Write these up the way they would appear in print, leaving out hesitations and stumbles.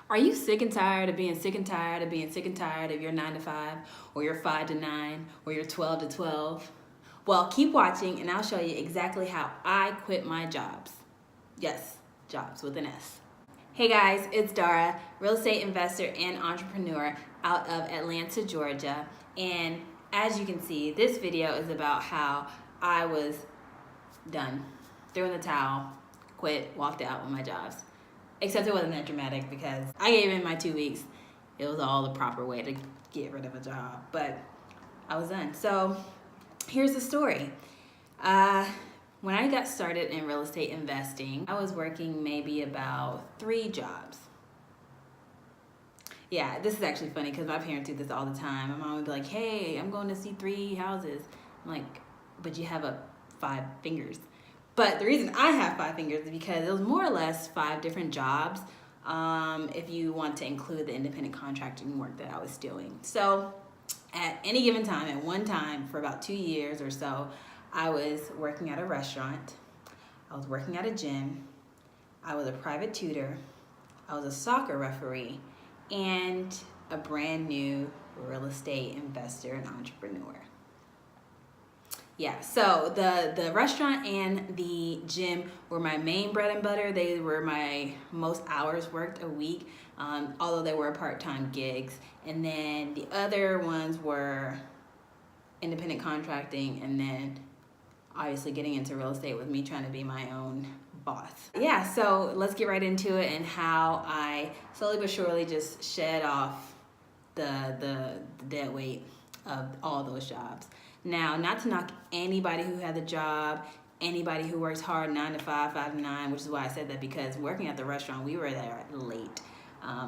Are you sick and tired of being sick and tired of being sick and tired of your 9 to 5 or your 5 to 9 or your 12 to 12? Well, keep watching and I'll show you exactly how I quit my jobs. Yes, jobs with an S. Hey guys, it's Dara, real estate investor and entrepreneur out of Atlanta, Georgia. And as you can see, this video is about how I was done, threw in the towel, quit, walked out with my jobs. Except it wasn't that dramatic because I gave in my 2 weeks. It was all the proper way to get rid of a job, but I was done. So here's the story. When I got started in real estate investing, I was working maybe about 3 jobs. Yeah, this is actually funny because my parents do this all the time. My mom would be like, hey, I'm going to see 3 houses. I'm like, but you have 5 fingers. But the reason I have 5 fingers is because it was more or less 5 different jobs, if you want to include the independent contracting work that I was doing. So at any given time, at one time for about 2 years or so, I was working at a restaurant, I was working at a gym, I was a private tutor, I was a soccer referee, and a brand new real estate investor and entrepreneur. Yeah, so the restaurant and the gym were my main bread and butter. They were my most hours worked a week, although they were part-time gigs. And then the other ones were independent contracting, and then obviously getting into real estate with me trying to be my own boss. Yeah, so let's get right into it and how I slowly but surely just shed off the dead weight of all those jobs. Now, not to knock anybody who had the job, anybody who works hard 9 to 5, 5 to 9, which is why I said that, because working at the restaurant, we were there late.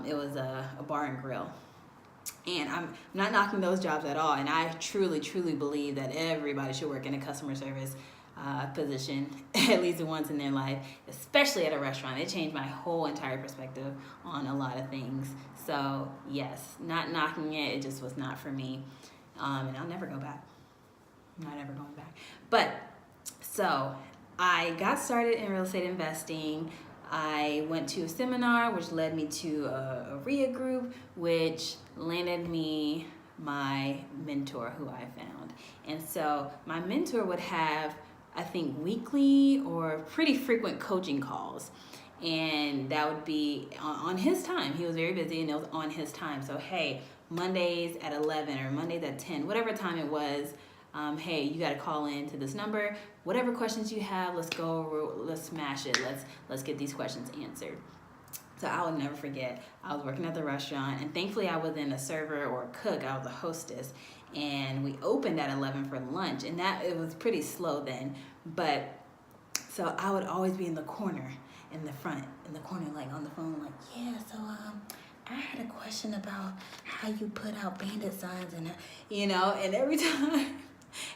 It was a bar and grill. And I'm not knocking those jobs at all. And I truly, truly believe that everybody should work in a customer service position at least once in their life, especially at a restaurant. It changed my whole entire perspective on a lot of things. So yes, not knocking it, it just was not for me. And I'll never go back. I'm not ever going back. But so I got started in real estate investing. I went to a seminar which led me to a RIA group, which landed me my mentor who I found. And so my mentor would have, I think, weekly or pretty frequent coaching calls. And that would be on his time. He was very busy and it was on his time. So hey, Mondays at 11 or Mondays at 10, whatever time it was, hey, you got to call in to this number. Whatever questions you have, let's go, let's smash it. Let's get these questions answered. So I will never forget, I was working at the restaurant, and thankfully I wasn't a server or a cook, I was a hostess. And we opened at 11 for lunch, and it was pretty slow then. But so I would always be in the corner, in the front, in the corner, like on the phone, like, yeah, so I had a question about how you put out bandit signs, and and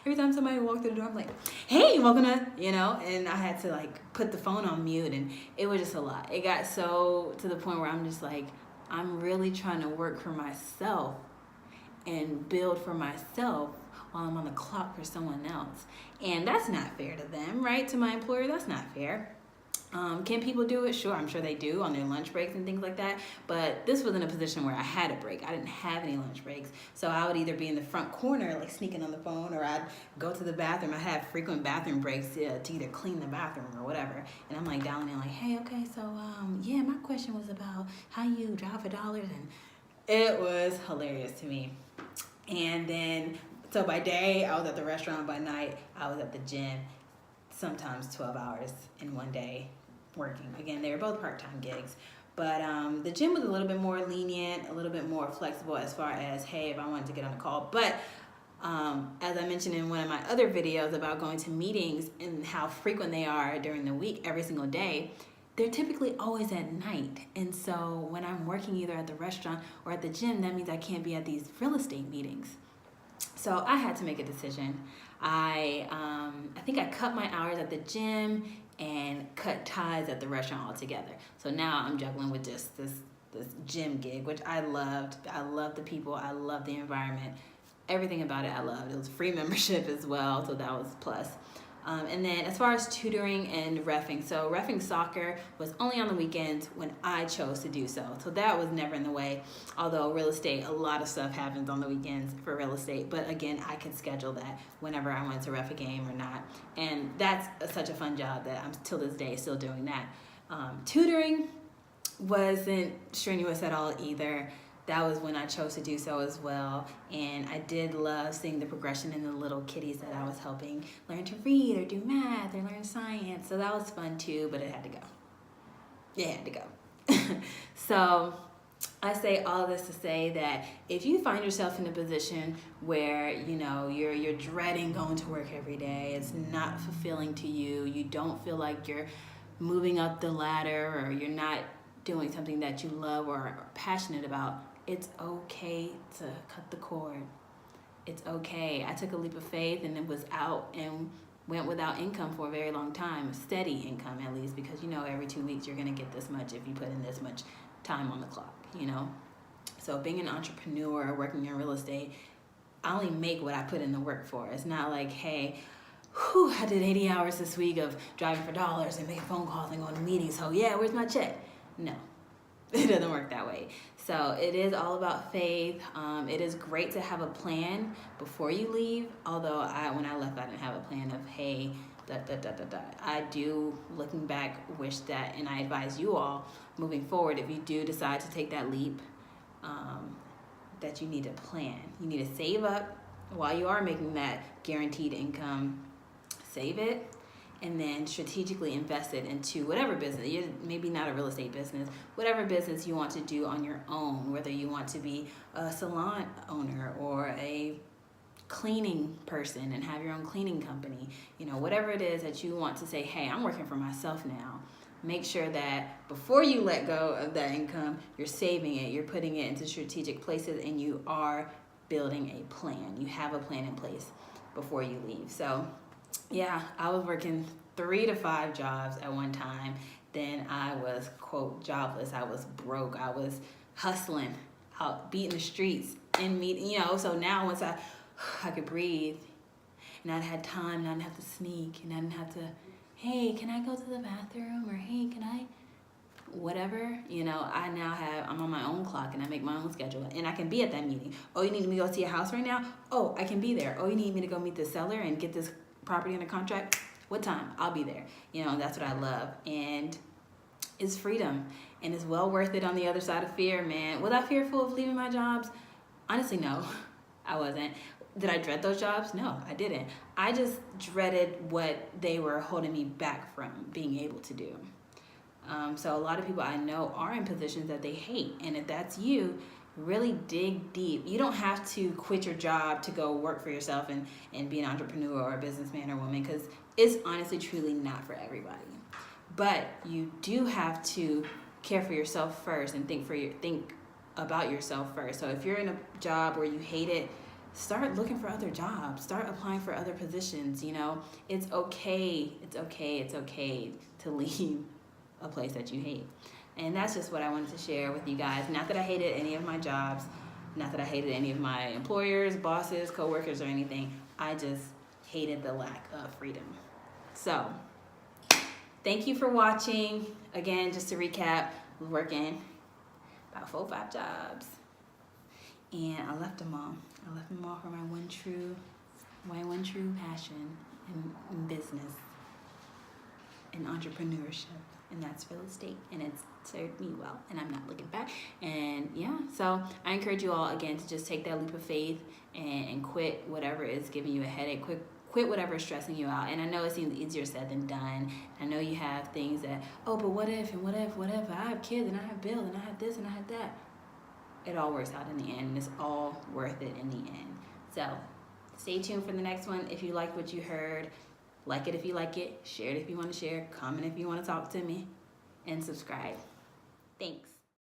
every time somebody walked through the door, I'm like, hey, welcome to, and I had to like put the phone on mute, and it was just a lot. It got so to the point where I'm just like, I'm really trying to work for myself and build for myself while I'm on the clock for someone else. And that's not fair to them, right? To my employer, that's not fair. Can people do it? Sure, I'm sure they do on their lunch breaks and things like that. But this was in a position where I had a break. I didn't have any lunch breaks. So I would either be in the front corner, like sneaking on the phone, or I'd go to the bathroom. I had frequent bathroom breaks to either clean the bathroom or whatever. And I'm like dialing in like, hey, okay, so yeah, my question was about how you drive for dollars. And it was hilarious to me. And then, so by day, I was at the restaurant. By night, I was at the gym, sometimes 12 hours in one day working. Again, they were both part-time gigs. But the gym was a little bit more lenient, a little bit more flexible as far as, hey, if I wanted to get on a call. But as I mentioned in one of my other videos about going to meetings and how frequent they are during the week, every single day, they're typically always at night. And so when I'm working either at the restaurant or at the gym, that means I can't be at these real estate meetings. So I had to make a decision. I think I cut my hours at the gym and cut ties at the restaurant altogether. So now I'm juggling with just this gym gig, which I loved. I loved the people. I loved the environment. Everything about it I loved. It was free membership as well, so that was a plus. And then as far as tutoring and reffing, so reffing soccer was only on the weekends when I chose to do so. So that was never in the way. Although real estate, a lot of stuff happens on the weekends for real estate. But again, I could schedule that whenever I wanted to ref a game or not. And that's such a fun job that I'm till this day still doing that. Tutoring wasn't strenuous at all either. That was when I chose to do so as well. And I did love seeing the progression in the little kiddies that I was helping learn to read or do math or learn science. So that was fun too, but it had to go. It had to go. So I say all this to say that if you find yourself in a position where, you know, you're dreading going to work every day, it's not fulfilling to you, you don't feel like you're moving up the ladder or you're not doing something that you love or are passionate about, it's okay to cut the cord. It's okay. I took a leap of faith and it was out and went without income for a very long time, steady income at least, because you know every 2 weeks you're gonna get this much if you put in this much time on the clock, you know? So being an entrepreneur, working in real estate, I only make what I put in the work for. It's not like, hey, I did 80 hours this week of driving for dollars and making phone calls and going to meetings, so yeah, where's my check? No, it doesn't work that way. So it is all about faith. It is great to have a plan before you leave, although when I left, I didn't have a plan of, hey, I do, looking back, wish that, and I advise you all, moving forward, if you do decide to take that leap, that you need a plan. You need to save up while you are making that guaranteed income, save it, and then strategically invest it into whatever business, maybe not a real estate business, whatever business you want to do on your own, whether you want to be a salon owner or a cleaning person and have your own cleaning company, you know, whatever it is that you want to say, hey, I'm working for myself now. Make sure that before you let go of that income, you're saving it, you're putting it into strategic places, and you are building a plan. You have a plan in place before you leave. So yeah, I was working 3 to 5 jobs at one time. Then I was, quote, jobless. I was broke. I was hustling out, beating the streets, in meeting, you know. So now once I could breathe, and I'd had time, and I didn't have to sneak, and I didn't have to, hey, can I go to the bathroom? Or hey, can I, whatever, you know, I'm on my own clock and I make my own schedule and I can be at that meeting. Oh, you need me to go see a house right now? Oh, I can be there. Oh, you need me to go meet the seller and get this property under contract? What time? I'll be there. You know, that's what I love. And it's freedom. And it's well worth it on the other side of fear, man. Was I fearful of leaving my jobs? Honestly, no, I wasn't. Did I dread those jobs? No, I didn't. I just dreaded what they were holding me back from being able to do. So a lot of people I know are in positions that they hate. And if that's you, really dig deep. You don't have to quit your job to go work for yourself and be an entrepreneur or a businessman or woman, because it's honestly, truly not for everybody. But you do have to care for yourself first and think about yourself first. So if you're in a job where you hate it, start looking for other jobs. Start applying for other positions. You know, it's okay. It's okay to leave a place that you hate. And that's just what I wanted to share with you guys. Not that I hated any of my jobs, not that I hated any of my employers, bosses, coworkers, or anything. I just hated the lack of freedom. So, thank you for watching. Again, just to recap, I was working about 4 or 5 jobs, and I left them all. I left them all for my one true passion in business and entrepreneurship, and that's real estate, and it's served me well, and I'm not looking back. And yeah, so I encourage you all again to just take that leap of faith and quit whatever is giving you a headache. Quit whatever is stressing you out. And I know it seems easier said than done. I know you have things that, oh, but what if, and what if, I have kids, and I have bills, and I have this, and I have that. It all works out in the end, and it's all worth it in the end. So stay tuned for the next one. If you liked what you heard, like it if you like it, share it if you want to share, comment if you want to talk to me, and subscribe. Thanks.